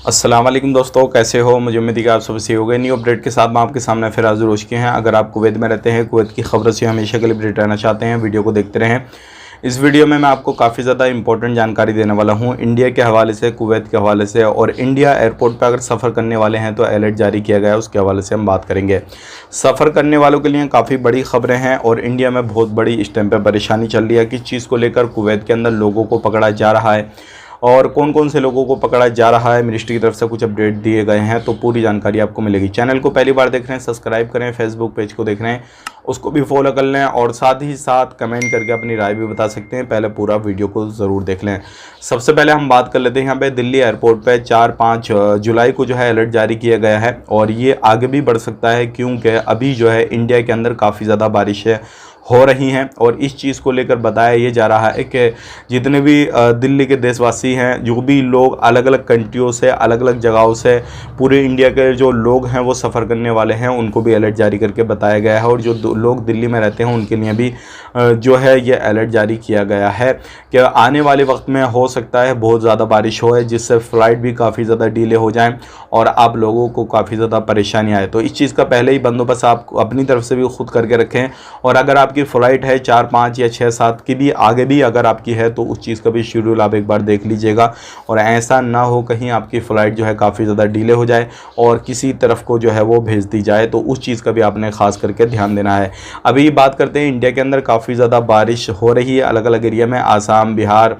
अस्सलाम वालेकुम दोस्तों, कैसे हो। मुझे उम्मीद है कि आप सब सही हो गए। न्यू अपडेट के साथ मैं आपके सामने फिर हाजिर हो चुके हैं। अगर आप कुवैत में रहते हैं, कुवैत की खबरों से हमेशा के लिए अपडेट रहना चाहते हैं, वीडियो को देखते रहें। इस वीडियो में मैं आपको काफ़ी ज़्यादा इंपॉर्टेंट जानकारी देने वाला हूं, इंडिया के हवाले से, कुवैत के हवाले से, और इंडिया एयरपोर्ट पर अगर सफ़र करने वाले हैं तो अलर्ट जारी किया गया है, उसके हवाले से हम बात करेंगे। सफ़र करने वालों के लिए काफ़ी बड़ी खबरें हैं और इंडिया में बहुत बड़ी इस टाइम पर परेशानी चल रही है। किस चीज़ को लेकर कुवैत के अंदर लोगों को पकड़ा जा रहा है और कौन कौन से लोगों को पकड़ा जा रहा है, मिनिस्ट्री की तरफ से कुछ अपडेट दिए गए हैं, तो पूरी जानकारी आपको मिलेगी। चैनल को पहली बार देख रहे हैं सब्सक्राइब करें, फेसबुक पेज को देख रहे हैं उसको भी फॉलो कर लें और साथ ही साथ कमेंट करके अपनी राय भी बता सकते हैं। पहले पूरा वीडियो को ज़रूर देख लें। सबसे पहले हम बात कर लेते हैं यहाँ पे दिल्ली एयरपोर्ट पे 4-5 जुलाई को जो है अलर्ट जारी किया गया है और ये आगे भी बढ़ सकता है, क्योंकि अभी जो है इंडिया के अंदर काफ़ी ज़्यादा बारिशें हो रही हैं और इस चीज़ को लेकर बताया ये जा रहा है कि जितने भी दिल्ली के देशवासी हैं, जो भी लोग अलग अलग कंट्रियों से, अलग अलग जगहों से, पूरे इंडिया के जो लोग हैं वो सफ़र करने वाले हैं, उनको भी अलर्ट जारी करके बताया गया है। और जो लोग दिल्ली में रहते हैं उनके लिए भी जो है ये अलर्ट जारी किया गया है कि आने वाले वक्त में हो सकता है बहुत ज़्यादा बारिश हो, जिससे फ़्लाइट भी काफ़ी ज़्यादा डिले हो जाए और आप लोगों को काफ़ी ज़्यादा परेशानी आए। तो इस चीज़ का पहले ही बंदोबस्त आप अपनी तरफ से भी खुद करके रखें। और अगर आपकी फ़्लाइट है 4-5 या 6-7 की भी आगे भी अगर आपकी है तो उस चीज़ का भी शेड्यूल आप एक बार देख लीजिएगा और ऐसा ना हो कहीं आपकी फ़्लाइट जो है काफ़ी ज़्यादा डिले हो जाए और किसी तरफ को जो है वो भेज दी जाए, तो उस चीज़ का भी आपने ख़ास करके ध्यान देना है। अभी बात करते हैं इंडिया के अंदर काफ़ी ज़्यादा बारिश हो रही है अलग अलग एरिया में, आसाम, बिहार,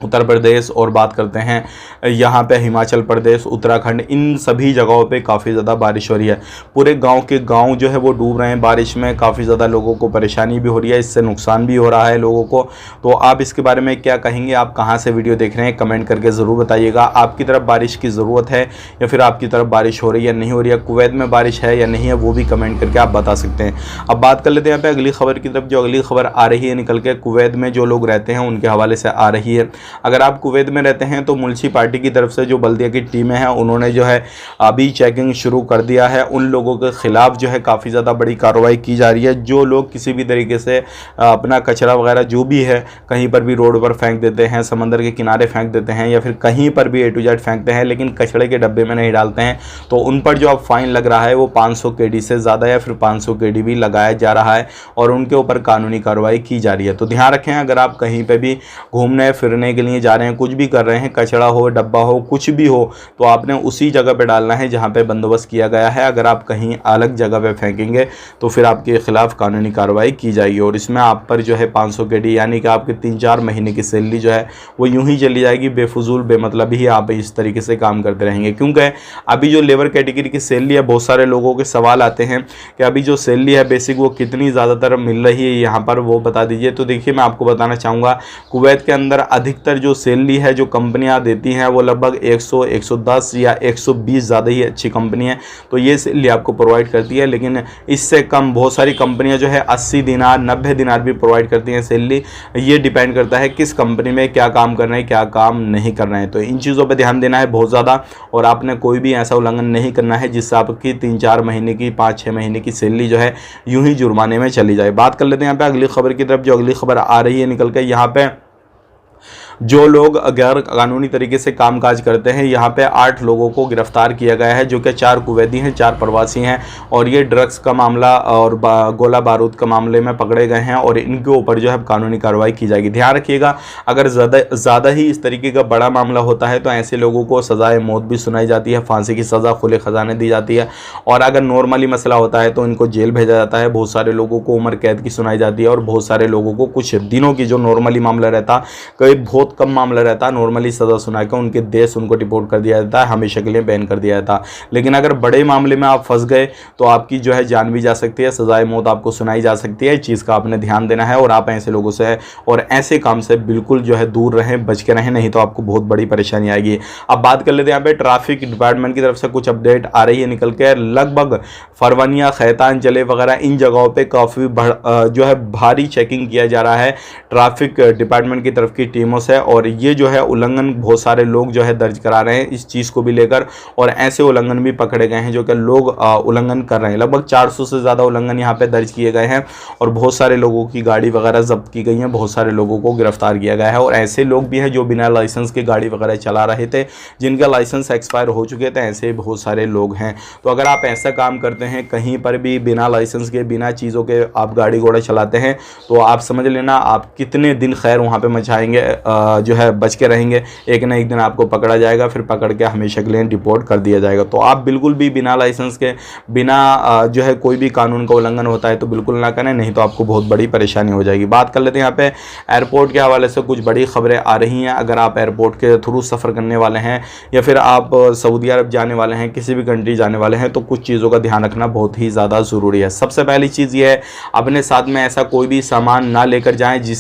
उत्तर प्रदेश, और बात करते हैं यहाँ पे हिमाचल प्रदेश, उत्तराखंड, इन सभी जगहों पे काफ़ी ज़्यादा बारिश हो रही है। पूरे गांव के गांव जो है वो डूब रहे हैं बारिश में, काफ़ी ज़्यादा लोगों को परेशानी भी हो रही है, इससे नुकसान भी हो रहा है लोगों को। तो आप इसके बारे में क्या कहेंगे, आप कहाँ से वीडियो देख रहे हैं, कमेंट करके ज़रूर बताइएगा। आपकी तरफ बारिश की ज़रूरत है या फिर आपकी तरफ बारिश हो रही है, नहीं हो रही है, कुवैत में बारिश है या नहीं है, वो भी कमेंट करके आप बता सकते हैं। अब बात कर लेते हैं यहाँ पे अगली खबर की तरफ। जो अगली खबर आ रही है निकल के कुवैत में जो लोग रहते हैं उनके हवाले से आ रही है। अगर आप कुवैत में रहते हैं तो म्युनिसिपैलिटी की तरफ से जो बल्दिया की टीमें हैं उन्होंने जो है अभी चेकिंग शुरू कर दिया है। उन लोगों के खिलाफ जो है काफ़ी ज़्यादा बड़ी कार्रवाई की जा रही है जो लोग किसी भी तरीके से अपना कचरा वगैरह जो भी है कहीं पर भी रोड पर फेंक देते हैं, समंदर के किनारे फेंक देते हैं या फिर कहीं पर भी A to Z फेंकते हैं लेकिन कचरे के डब्बे में नहीं डालते हैं, तो उन पर जो अब फाइन लग रहा है वो 500 KD से ज़्यादा या फिर 500 KD भी लगाया जा रहा है और उनके ऊपर कानूनी कार्रवाई की जा रही है। तो ध्यान रखें, अगर आप कहीं पर भी घूमने फिरने के लिए जा रहे हैं, कुछ भी कर रहे हैं, कचरा हो, डब्बा हो, कुछ भी हो, तो आपने उसी जगह पे डालना है जहां पे बंदोबस्त किया गया है। अगर आप कहीं अलग जगह पे फेंकेंगे तो फिर आपके खिलाफ कानूनी कार्रवाई की जाएगी और इसमें आप पर जो है 500 KD यानी कि आपके 3-4 महीने की सैलरी जो है वो यूं ही चली जाएगी। बेफजूल बेमतलब ही आप इस तरीके से काम करते रहेंगे, क्योंकि अभी जो लेबर कैटेगरी की सैलरी है, बहुत सारे लोगों के सवाल आते हैं कि अभी जो सैलरी है बेसिक वो कितनी ज़्यादातर मिल रही है यहाँ पर, वो बता दीजिए। तो देखिए, मैं आपको बताना चाहूँगा कुवैत के अंदर अधिकतर जो सैलरी है जो कंपनियां देती हैं वो लगभग 100, 110 या 120, ज़्यादा ही अच्छी कंपनी है तो ये सैलरी आपको प्रोवाइड करती है। लेकिन इससे कम बहुत सारी कंपनियां जो है 80 दिनार, 90 दिनार भी प्रोवाइड करती हैं सैलरी। ये डिपेंड करता है किस कंपनी में क्या काम करना है, क्या काम नहीं करना है। तो इन चीज़ों पर ध्यान देना है बहुत ज़्यादा और आपने कोई भी ऐसा उल्लंघन नहीं करना है जिससे आपकी 3-4 महीने की, 5-6 महीने की सैलरी जो है यूँ ही जुर्माने में चली जाए। बात कर लेते हैं यहाँ पे अगली खबर की तरफ। जो अगली खबर आ रही है निकल के, यहाँ पे जो लोग गैर कानूनी तरीके से कामकाज करते हैं, यहाँ पे 8 लोगों को गिरफ्तार किया गया है जो कि 4 कुवैती हैं, 4 प्रवासी हैं और ये ड्रग्स का मामला और गोला बारूद का मामले में पकड़े गए हैं और इनके ऊपर जो है कानूनी कार्रवाई की जाएगी। ध्यान रखिएगा, अगर ज़्यादा ही इस तरीके का बड़ा मामला होता है तो ऐसे लोगों को सज़ाए मौत भी सुनाई जाती है, फांसी की सज़ा खुले खजाने दी जाती है और अगर नॉर्मली मसला होता है तो इनको जेल भेजा जाता है। बहुत सारे लोगों को उम्र कैद की सुनाई जाती है और बहुत सारे लोगों को कुछ दिनों की, जो नॉर्मली मामला रहता, कई बहुत कम मामला रहता है, नॉर्मली सज़ा सुनाकर उनके देश उनको डिपोर्ट कर दिया जाता है, हमेशा के लिए बैन कर दिया जाता है। लेकिन अगर बड़े मामले में आप फंस गए तो आपकी जो है जान भी जा सकती है, सजाए मौत आपको सुनाई जा सकती है। इस चीज़ का आपने ध्यान देना है और आप ऐसे लोगों से और ऐसे काम से बिल्कुल जो है दूर रहें, बच के रहें, नहीं तो आपको बहुत बड़ी परेशानी आएगी। अब बात कर लेते हैं यहाँ पे ट्रैफिक डिपार्टमेंट की तरफ से कुछ अपडेट आ रही है निकल के। लगभग फरवनिया, खैतान जले वगैरह इन जगहों पर काफ़ी जो है भारी चेकिंग किया जा रहा है ट्रैफिक डिपार्टमेंट की तरफ की टीमों से है और ये जो है उल्लंघन बहुत सारे लोग जो है दर्ज करा रहे हैं इस चीज़ को भी लेकर, और ऐसे उल्लंघन भी पकड़े गए हैं जो कि लोग उल्लंघन कर रहे हैं। लगभग 400 से ज़्यादा उल्लंघन यहाँ पे दर्ज किए गए हैं और बहुत सारे लोगों की गाड़ी वगैरह जब्त की गई हैं, बहुत सारे लोगों को गिरफ्तार किया गया है। और ऐसे लोग भी हैं जो बिना लाइसेंस के गाड़ी वगैरह चला रहे थे, जिनका लाइसेंस एक्सपायर हो चुके थे, ऐसे बहुत सारे लोग हैं। तो अगर आप ऐसा काम करते हैं कहीं पर भी बिना लाइसेंस के, बिना चीज़ों के आप गाड़ी घोड़ा चलाते हैं, तो आप समझ लेना आप कितने दिन खैर वहाँ पे मचाएंगे, जो है बच के रहेंगे। एक ना एक दिन आपको पकड़ा जाएगा, फिर पकड़ के हमेशा के लिए डिपोर्ट कर दिया जाएगा। तो आप बिल्कुल भी बिना लाइसेंस के, बिना जो है कोई भी कानून का उल्लंघन होता है तो बिल्कुल ना करें, नहीं तो आपको बहुत बड़ी परेशानी हो जाएगी। बात कर लेते हैं यहाँ पे एयरपोर्ट के हवाले से कुछ बड़ी खबरें आ रही हैं। अगर आप एयरपोर्ट के थ्रू सफ़र करने वाले हैं या फिर आप सऊदी अरब जाने वाले हैं, किसी भी कंट्री जाने वाले हैं, तो कुछ चीज़ों का ध्यान रखना बहुत ही ज़्यादा ज़रूरी है। सबसे पहली चीज़ ये है, अपने साथ में ऐसा कोई भी सामान ना लेकर जाएं जिस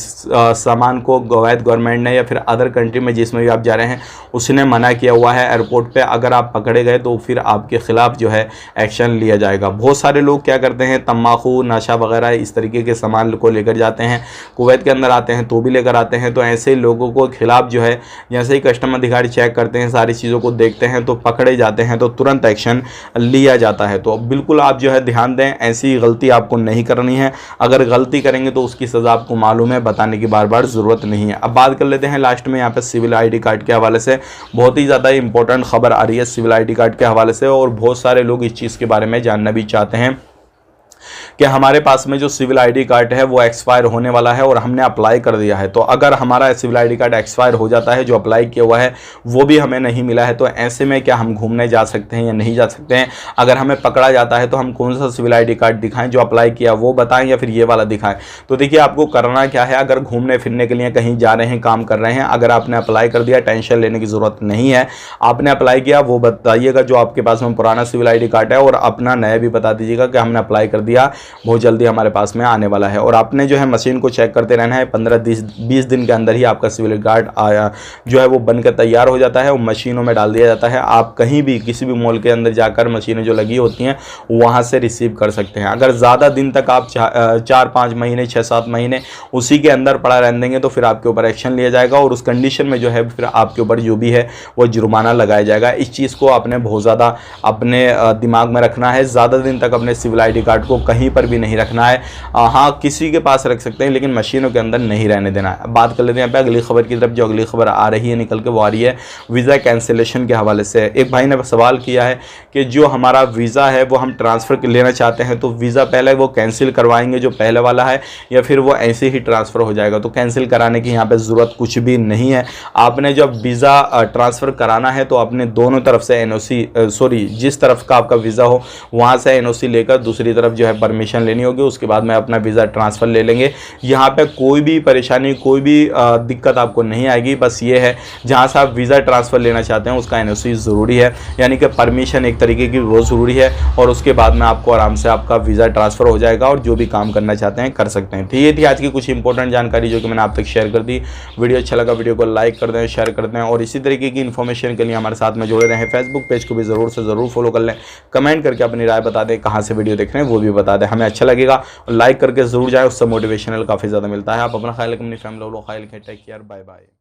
सामान को अवैध गवर्नमेंट ने या फिर अदर कंट्री में जिसमें भी आप जा रहे हैं उसने मना किया हुआ है एयरपोर्ट पे। अगर आप पकड़े गए तो फिर आपके खिलाफ जो है एक्शन लिया जाएगा। बहुत सारे लोग क्या करते हैं, तम्बाकू, नशा वगैरह इस तरीके के सामान को लेकर जाते हैं, कुवैत के अंदर आते हैं तो भी लेकर आते हैं। तो ऐसे लोगों को खिलाफ जो है जैसे ही कस्टम अधिकारी चेक करते हैं, सारी चीज़ों को देखते हैं तो पकड़े जाते हैं, तो तुरंत एक्शन लिया जाता है। तो बिल्कुल आप जो है ध्यान दें, ऐसी गलती आपको नहीं करनी है। अगर गलती करेंगे तो उसकी सज़ा आपको मालूम है, बताने की बार बार ज़रूरत नहीं है। अब बात कर लेते हैं लास्ट में यहाँ पे सिविल आईडी कार्ड के हवाले से। बहुत ही ज़्यादा इंपॉर्टेंट खबर आ रही है सिविल आईडी कार्ड के हवाले से, और बहुत सारे लोग इस चीज़ के बारे में जानना भी चाहते हैं कि हमारे पास में जो सिविल आईडी कार्ड है वो एक्सपायर होने वाला है और हमने अप्लाई कर दिया है। तो अगर हमारा सिविल आईडी कार्ड एक्सपायर हो जाता है, जो अप्लाई किया हुआ है वो भी हमें नहीं मिला है, तो ऐसे में क्या हम घूमने जा सकते हैं या नहीं जा सकते हैं? अगर हमें पकड़ा जाता है तो हम कौन सा सिविल आईडी कार्ड दिखाएं, जो अप्लाई किया वो बताएं या फिर ये वाला दिखाएं? तो देखिए आपको करना क्या है, अगर घूमने फिरने के लिए कहीं जा रहे हैं, काम कर रहे हैं, अगर आपने अप्लाई कर दिया, टेंशन लेने की ज़रूरत नहीं है। आपने अप्लाई किया वो बताइएगा जो आपके पास में पुराना सिविल आईडी कार्ड है, और अपना नया भी बता दीजिएगा कि हमने अप्लाई कर दिया, बहुत जल्दी हमारे पास में आने वाला है। और आपने जो है मशीन को चेक करते रहना है। 15-20 दिन के अंदर ही आपका सिविल कार्ड आया जो है वो बनकर तैयार हो जाता है और मशीनों में डाल दिया जाता है। आप कहीं भी किसी भी मॉल के अंदर जाकर मशीनें जो लगी होती हैं वहाँ से रिसीव कर सकते हैं। अगर ज़्यादा दिन तक आप 4-5 महीने 6-7 महीने उसी के अंदर पड़ा रहने देंगे तो फिर आपके ऊपर एक्शन लिया जाएगा, और उस कंडीशन में जो है फिर आपके ऊपर जो भी है वो जुर्माना लगाया जाएगा। इस चीज़ को आपने बहुत ज़्यादा अपने दिमाग में रखना है। ज़्यादा दिन तक अपने सिविल आईडी कार्ड को कहीं पर भी नहीं रखना है। हाँ, किसी के पास रख सकते हैं लेकिन मशीनों के अंदर नहीं रहने देना है। बात कर लेते हैं यहाँ पे अगली खबर की तरफ। जो अगली खबर आ रही है निकल के वो आ रही है वीज़ा कैंसिलेशन के हवाले से। एक भाई ने सवाल किया है कि जो हमारा वीज़ा है वो हम ट्रांसफ़र लेना चाहते हैं, तो वीज़ा पहले वो कैंसिल करवाएंगे जो पहले वाला है, या फिर वो ऐसे ही ट्रांसफ़र हो जाएगा? तो कैंसिल कराने की यहाँ पे ज़रूरत कुछ भी नहीं है। आपने जब वीज़ा ट्रांसफ़र कराना है तो अपने दोनों तरफ से जिस तरफ का आपका वीज़ा हो वहाँ से NOC लेकर दूसरी तरफ जो है परमिशन लेनी होगी। उसके बाद में अपना वीज़ा ट्रांसफ़र ले लेंगे। यहाँ पे कोई भी परेशानी, कोई भी दिक्कत आपको नहीं आएगी। बस ये है जहाँ से आप वीज़ा ट्रांसफ़र लेना चाहते हैं उसका NOC ज़रूरी है, यानी कि परमिशन एक तरीके की वो ज़रूरी है, और उसके बाद में आपको आराम से आपका वीज़ा ट्रांसफ़र हो जाएगा और जो भी काम करना चाहते हैं कर सकते हैं। तो ये थी आज की कुछ इंपॉर्टेंट जानकारी जो कि मैंने आप तक शेयर कर दी। वीडियो अच्छा लगा वीडियो को लाइक कर दें, शेयर कर दें, और इसी तरीके की इन्फॉर्मेशन के लिए हमारे साथ में जुड़े रहें। फेसबुक पेज को भी ज़रूर से ज़रूर फॉलो कर लें। कमेंट करके अपनी राय बता दें, कहाँ से वीडियो देख रहे हैं वो भी बता दें, हमें अच्छा लगेगा। और लाइक करके ज़रूर जाए, उससे मोटिवेशनल काफ़ी ज़्यादा मिलता है। आप अपना ख्याल रखें, अपनी फैमिली को ख्याल रखें। Take care, bye bye.